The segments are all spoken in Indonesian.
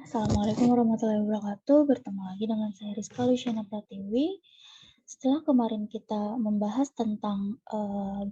Assalamualaikum warahmatullahi wabarakatuh. Bertemu lagi dengan saya Rizka Luciana Pratiwi. Setelah kemarin kita membahas tentang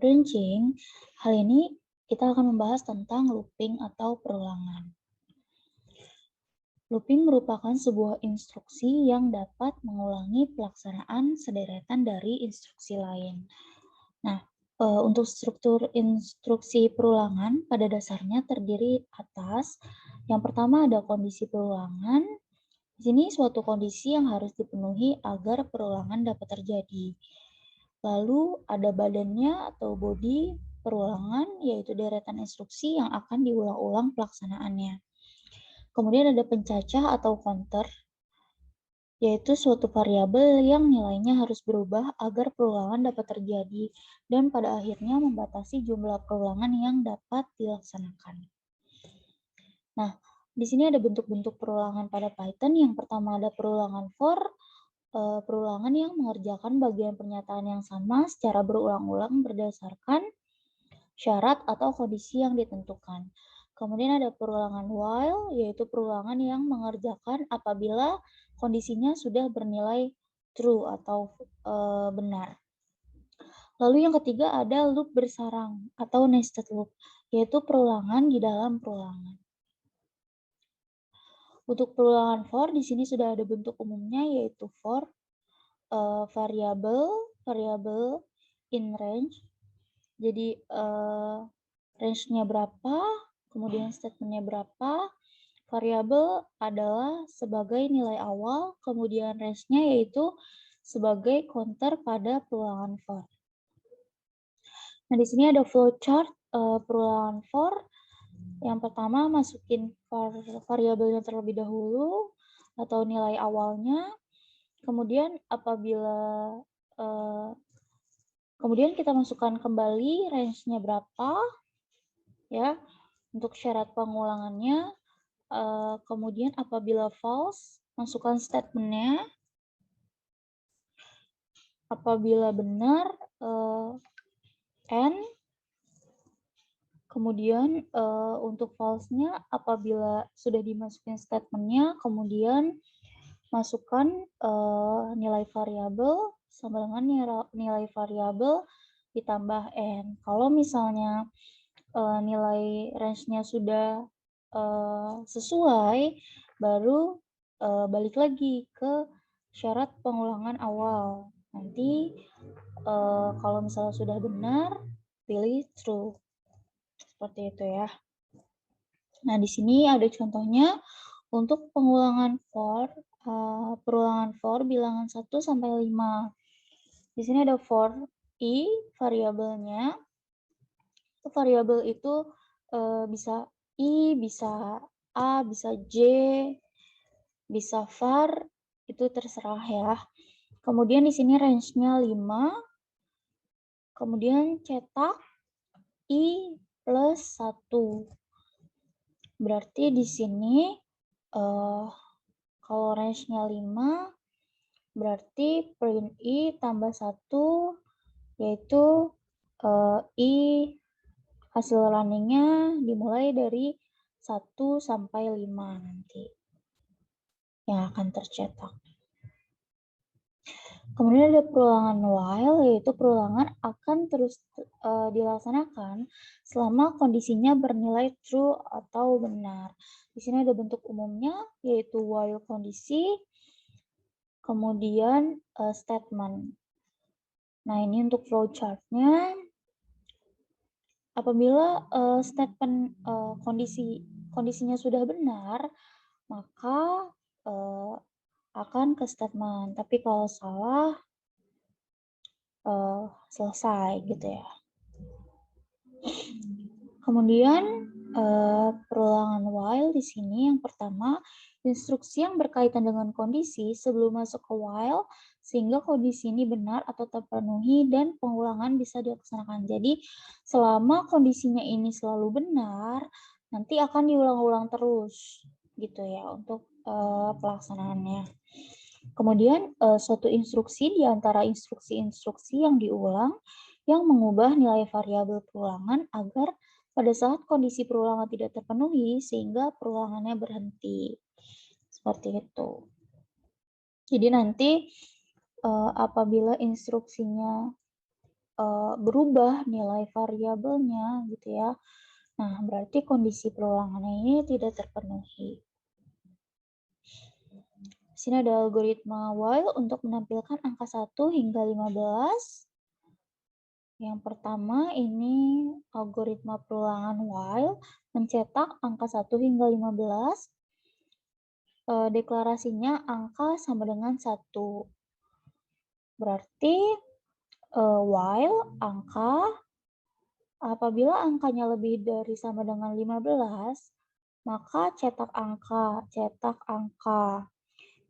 branching, hal ini kita akan membahas tentang looping atau perulangan. Looping merupakan sebuah instruksi yang dapat mengulangi pelaksanaan sederetan dari instruksi lain. Nah, untuk struktur instruksi perulangan pada dasarnya terdiri atas yang pertama ada kondisi perulangan. Di sini suatu kondisi yang harus dipenuhi agar perulangan dapat terjadi. Lalu ada badannya atau body perulangan, yaitu deretan instruksi yang akan diulang-ulang pelaksanaannya. Kemudian ada pencacah atau counter, yaitu suatu variabel yang nilainya harus berubah agar perulangan dapat terjadi dan pada akhirnya membatasi jumlah perulangan yang dapat dilaksanakan. Nah, di sini ada bentuk-bentuk perulangan pada Python. Yang pertama ada perulangan for, perulangan yang mengerjakan bagian pernyataan yang sama secara berulang-ulang berdasarkan syarat atau kondisi yang ditentukan. Kemudian ada perulangan while, yaitu perulangan yang mengerjakan apabila kondisinya sudah bernilai true atau benar. Lalu yang ketiga ada loop bersarang atau nested loop, yaitu perulangan di dalam perulangan. Untuk perulangan for, di sini sudah ada bentuk umumnya, yaitu for variable in range. Jadi range-nya berapa, kemudian statement-nya berapa, variabel adalah sebagai nilai awal, kemudian range-nya yaitu sebagai counter pada perulangan for. Nah, di sini ada flowchart perulangan for. Yang pertama masukin variabelnya terlebih dahulu atau nilai awalnya. Kemudian kemudian kita masukkan kembali range-nya berapa, ya, untuk syarat pengulangannya. Kemudian apabila false, masukkan statement-nya. Apabila benar, and. Kemudian untuk false-nya, apabila sudah dimasukin statement-nya, kemudian masukkan nilai variabel sama dengan nilai variabel ditambah n. Kalau misalnya nilai range-nya sudah sesuai, baru balik lagi ke syarat pengulangan awal. Nanti kalau misalnya sudah benar, pilih true. Seperti itu ya. Nah, di sini ada contohnya untuk pengulangan for, perulangan for bilangan 1 sampai 5. Di sini ada for i, variabelnya. Variabel itu bisa i, bisa a, bisa j, bisa var, itu terserah ya. Kemudian di sini range-nya 5. Kemudian cetak i plus 1. Berarti di sini kalau range-nya 5, berarti print i tambah 1, yaitu i hasil running-nya dimulai dari 1 sampai 5 nanti yang akan tercetak. Kemudian ada perulangan while, yaitu perulangan akan terus dilaksanakan selama kondisinya bernilai true atau benar. Di sini ada bentuk umumnya, yaitu while kondisi, kemudian statement. Nah, ini untuk flowchart-nya. Apabila statement kondisinya sudah benar, maka akan ke statement. Tapi kalau salah, selesai gitu ya. Kemudian perulangan while di sini yang pertama, instruksi yang berkaitan dengan kondisi sebelum masuk ke while sehingga kondisi ini benar atau terpenuhi dan pengulangan bisa dilaksanakan. Jadi selama kondisinya ini selalu benar, nanti akan diulang-ulang terus gitu ya untuk pelaksanaannya. Kemudian suatu instruksi di antara instruksi-instruksi yang diulang yang mengubah nilai variabel perulangan agar pada saat kondisi perulangan tidak terpenuhi sehingga perulangannya berhenti. seperti itu. Jadi nanti apabila instruksinya berubah nilai variabelnya gitu ya, nah berarti kondisi perulangannya ini tidak terpenuhi. Di sini ada algoritma while untuk menampilkan angka 1 hingga 15. Yang pertama ini algoritma perulangan while mencetak angka 1 hingga 15. Deklarasinya angka sama dengan 1. Berarti while angka, apabila angkanya lebih dari sama dengan 15, maka cetak angka.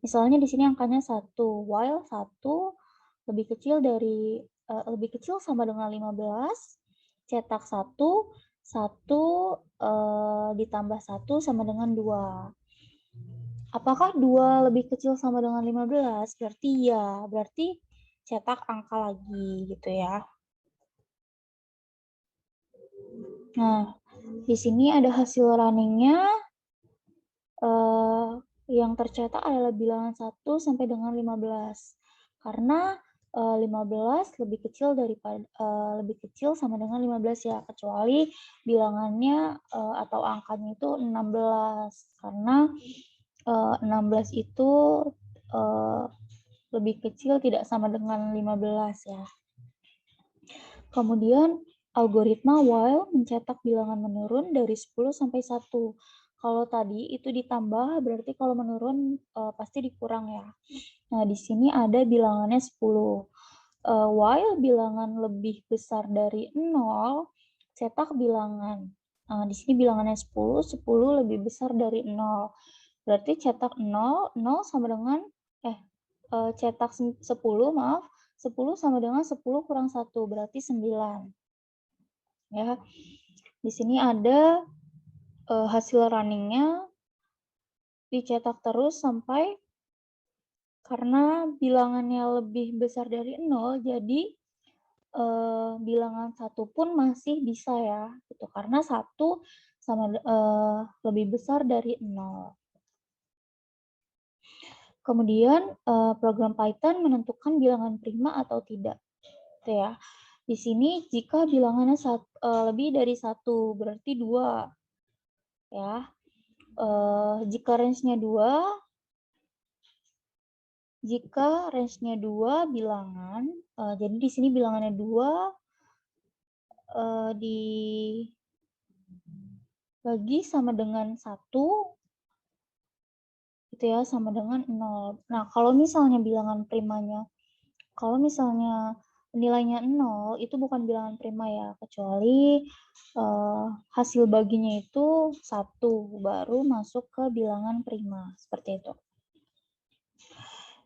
Misalnya di sini angkanya 1, while 1 lebih kecil sama dengan 15, cetak 1, 1 ditambah 1 sama dengan 2. Apakah 2 lebih kecil sama dengan 15? Berarti ya, berarti cetak angka lagi gitu ya. Nah, di sini ada hasil runningnya. Yang tercetak adalah bilangan 1 sampai dengan 15. Karena 15 lebih kecil sama dengan 15 ya, kecuali bilangannya atau angkanya itu 16. Karena 16 itu lebih kecil tidak sama dengan 15 ya. Kemudian algoritma while mencetak bilangan menurun dari 10 sampai 1. Kalau tadi itu ditambah, berarti kalau menurun pasti dikurang ya. Nah, di sini ada bilangannya 10. While bilangan lebih besar dari 0, cetak bilangan. Di sini bilangannya 10, 10 lebih besar dari 0. Berarti cetak 0, 0 sama dengan, cetak 10, maaf, 10 sama dengan 10 kurang 1, berarti 9. Ya, di sini ada hasil runningnya, dicetak terus sampai, karena bilangannya lebih besar dari 0, jadi bilangan 1 pun masih bisa ya, gitu. Karena 1 sama lebih besar dari 0. Kemudian program Python menentukan bilangan prima atau tidak. Gitu ya. Di sini jika bilangannya lebih dari 1, berarti 2. Ya. Jika range-nya 2 bilangan, jadi di sini bilangannya 2 dibagi sama dengan 1, gitu ya, sama dengan 0. Nah, kalau misalnya nilainya 0, itu bukan bilangan prima ya, kecuali hasil baginya itu 1, baru masuk ke bilangan prima, seperti itu.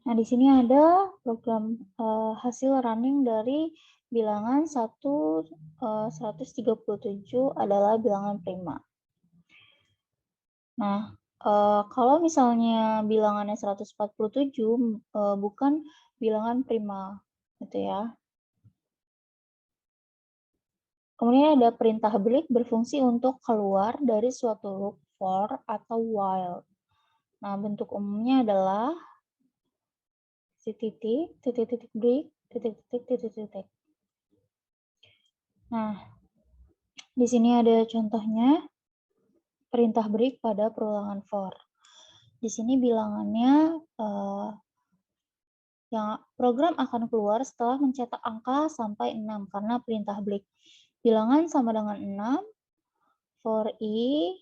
Nah, di sini ada program hasil running dari bilangan 137 adalah bilangan prima. Nah, kalau misalnya bilangannya 147 bukan bilangan prima, gitu ya. Kemudian ada perintah break berfungsi untuk keluar dari suatu loop for atau while. Nah, bentuk umumnya adalah titik break, titik. Nah, di sini ada contohnya perintah break pada perulangan for. Di sini bilangannya yang program akan keluar setelah mencetak angka sampai 6 karena perintah break. Bilangan sama dengan 6, for i,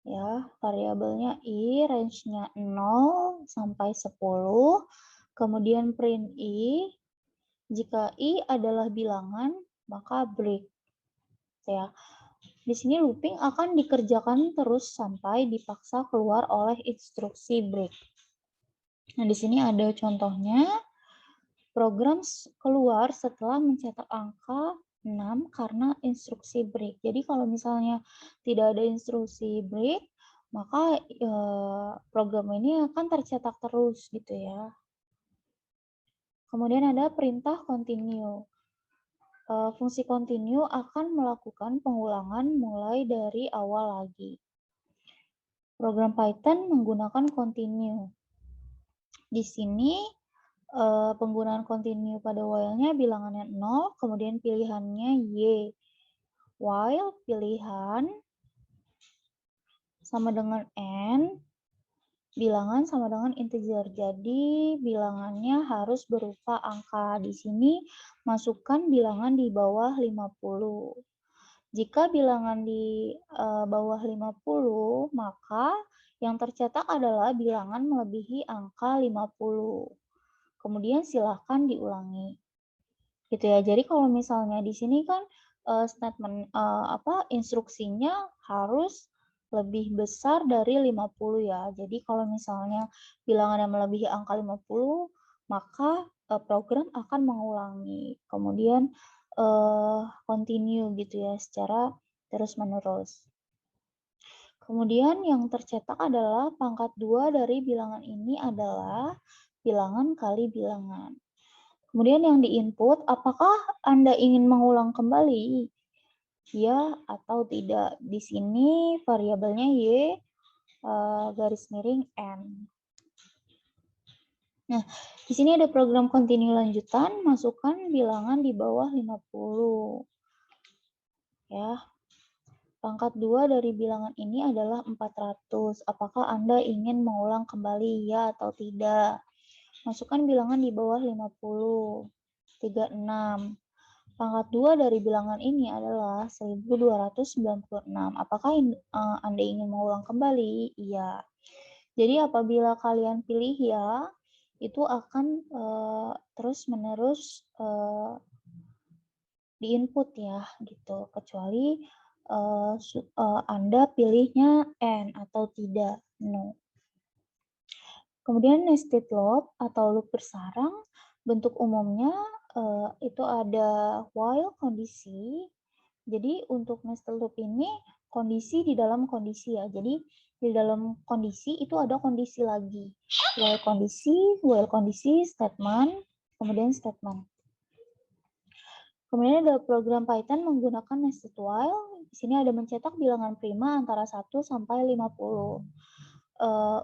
ya, variabelnya i, range-nya 0 sampai 10, kemudian print i, jika i adalah bilangan, maka break. Ya. Di sini looping akan dikerjakan terus sampai dipaksa keluar oleh instruksi break. Nah, di sini ada contohnya. Program keluar setelah mencetak angka 6 karena instruksi break. Jadi kalau misalnya tidak ada instruksi break, maka program ini akan tercetak terus gitu ya. Kemudian ada perintah continue. Fungsi continue akan melakukan pengulangan mulai dari awal lagi. Program Python menggunakan continue. Di sini penggunaan continue pada while-nya bilangannya 0, kemudian pilihannya Y. While pilihan sama dengan N, bilangan sama dengan integer. Jadi bilangannya harus berupa angka. Di sini masukkan bilangan di bawah 50. Jika bilangan di bawah 50, maka yang tercetak adalah bilangan melebihi angka 50. Kemudian silakan diulangi. Gitu ya. Jadi kalau misalnya di sini kan statement instruksinya harus lebih besar dari 50 ya. Jadi kalau misalnya bilangan yang melebihi angka 50, maka program akan mengulangi. Kemudian continue gitu ya secara terus-menerus. Kemudian yang tercetak adalah pangkat 2 dari bilangan ini adalah bilangan kali bilangan. Kemudian yang diinput, apakah Anda ingin mengulang kembali? Ya atau tidak. Di sini variabelnya Y garis miring N. Nah, di sini ada program continue lanjutan, masukkan bilangan di bawah 50. Ya. Pangkat 2 dari bilangan ini adalah 400. Apakah Anda ingin mengulang kembali ya atau tidak? Masukkan bilangan di bawah 50. 36. Pangkat 2 dari bilangan ini adalah 1296. Apakah Anda ingin mengulang kembali? Iya. Jadi apabila kalian pilih ya, itu akan terus-menerus diinput ya, gitu. Kecuali Anda pilihnya N atau tidak, no. Kemudian nested loop atau loop bersarang, bentuk umumnya itu ada while kondisi. Jadi untuk nested loop ini kondisi di dalam kondisi ya. Jadi di dalam kondisi itu ada kondisi lagi. While kondisi, statement, kemudian statement. Kemudian ada program Python menggunakan nested while. Di sini ada mencetak bilangan prima antara 1 sampai 50.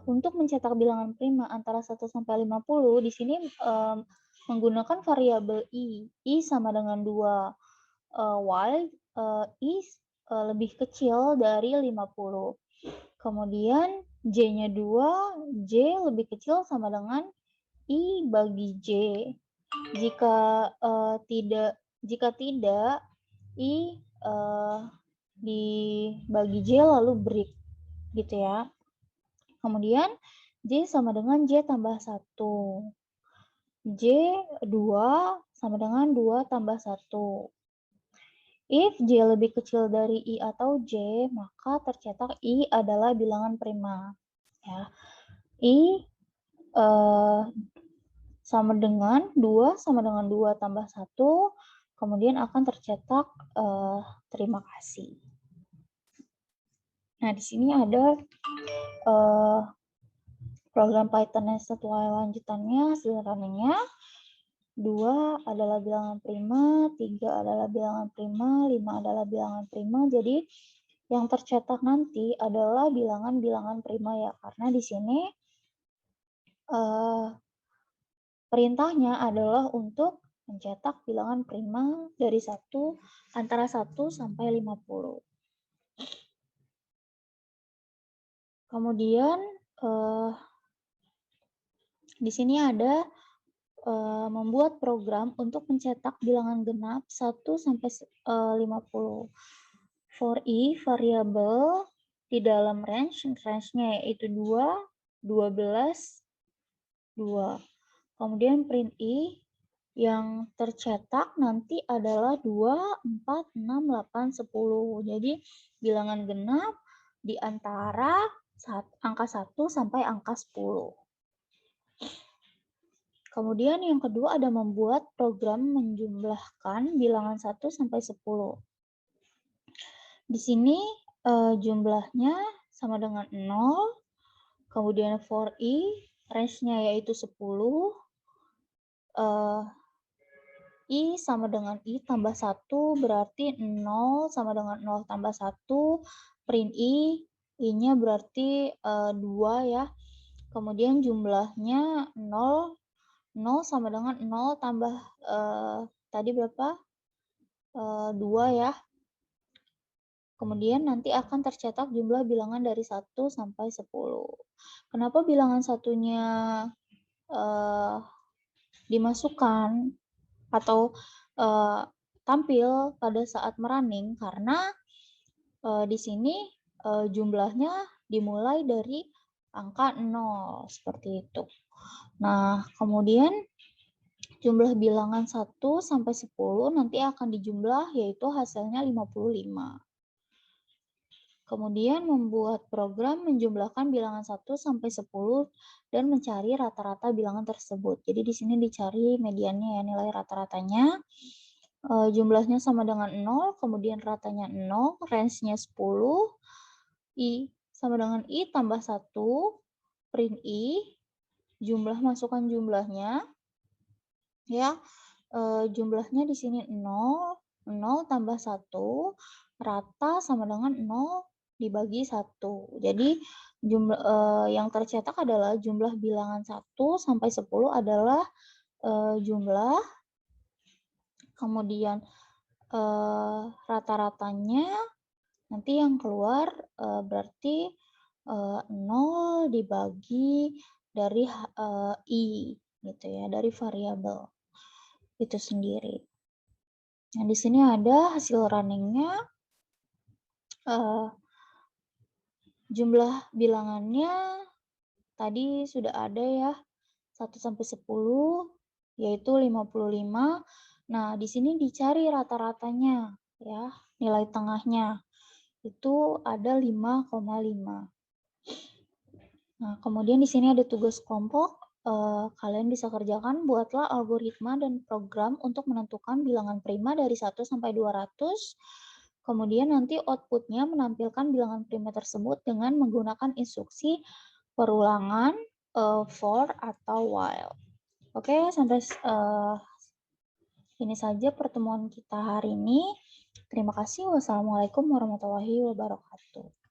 Untuk mencetak bilangan prima antara 1 sampai 50, di sini menggunakan variabel I. I sama dengan 2. While I lebih kecil dari 50. Kemudian J-nya 2, J lebih kecil sama dengan I bagi J. Jika tidak, I dibagi J lalu break, gitu ya. Kemudian J sama dengan J tambah 1. J 2 sama dengan 2 tambah 1. If J lebih kecil dari I atau J, maka tercetak I adalah bilangan prima. Ya. I sama dengan 2 sama dengan 2 tambah 1, kemudian akan tercetak terima kasih. Nah, di sini ada program Python nested while lanjutannya, hasil runningnya. 2 adalah bilangan prima, 3 adalah bilangan prima, 5 adalah bilangan prima. Jadi yang tercetak nanti adalah bilangan-bilangan prima ya, karena di sini perintahnya adalah untuk mencetak bilangan prima dari antara 1 sampai 50. Kemudian di sini ada membuat program untuk mencetak bilangan genap 1 sampai 50. For I variabel di dalam range-nya yaitu 2, 12, 2. Kemudian print I yang tercetak nanti adalah 2, 4, 6, 8, 10. Jadi bilangan genap di antara angka 1 sampai angka 10. Kemudian yang kedua ada membuat program menjumlahkan bilangan 1 sampai 10. Di sini jumlahnya sama dengan 0. Kemudian for I, range-nya yaitu 10. I sama dengan I tambah 1, berarti 0 sama dengan 0 tambah 1. Print I, I-nya berarti 2 ya. Kemudian jumlahnya 0, 0 sama dengan 0 tambah tadi berapa? 2 ya. Kemudian nanti akan tercetak jumlah bilangan dari 1 sampai 10. Kenapa bilangan satunya dimasukkan atau tampil pada saat merunning? Karena di sini jumlahnya dimulai dari angka 0, seperti itu. Nah, kemudian jumlah bilangan 1 sampai 10 nanti akan dijumlah, yaitu hasilnya 55. Kemudian membuat program menjumlahkan bilangan 1 sampai 10 dan mencari rata-rata bilangan tersebut. Jadi di sini dicari mediannya ya, nilai rata-ratanya. Jumlahnya sama dengan 0, kemudian ratanya 0, range-nya 10, I sama dengan I tambah 1, print I, jumlah masukkan jumlahnya, ya, jumlahnya di sini 0, 0 tambah 1, rata sama dengan 0 dibagi 1. Jadi jumlah yang tercetak adalah jumlah bilangan 1 sampai 10 adalah jumlah, kemudian rata-ratanya nanti yang keluar berarti 0 dibagi dari I gitu ya, dari variabel itu sendiri. Nah, di sini ada hasil runningnya. Jumlah bilangannya tadi sudah ada ya, 1 sampai 10 yaitu 55. Nah, di sini dicari rata-ratanya ya, nilai tengahnya itu ada 5,5. Nah, kemudian di sini ada tugas kelompok. Kalian bisa kerjakan, buatlah algoritma dan program untuk menentukan bilangan prima dari 1 sampai 200. Kemudian nanti output-nya menampilkan bilangan prima tersebut dengan menggunakan instruksi perulangan, for, atau while. Oke, sampai ini saja pertemuan kita hari ini. Terima kasih. Wassalamualaikum warahmatullahi wabarakatuh.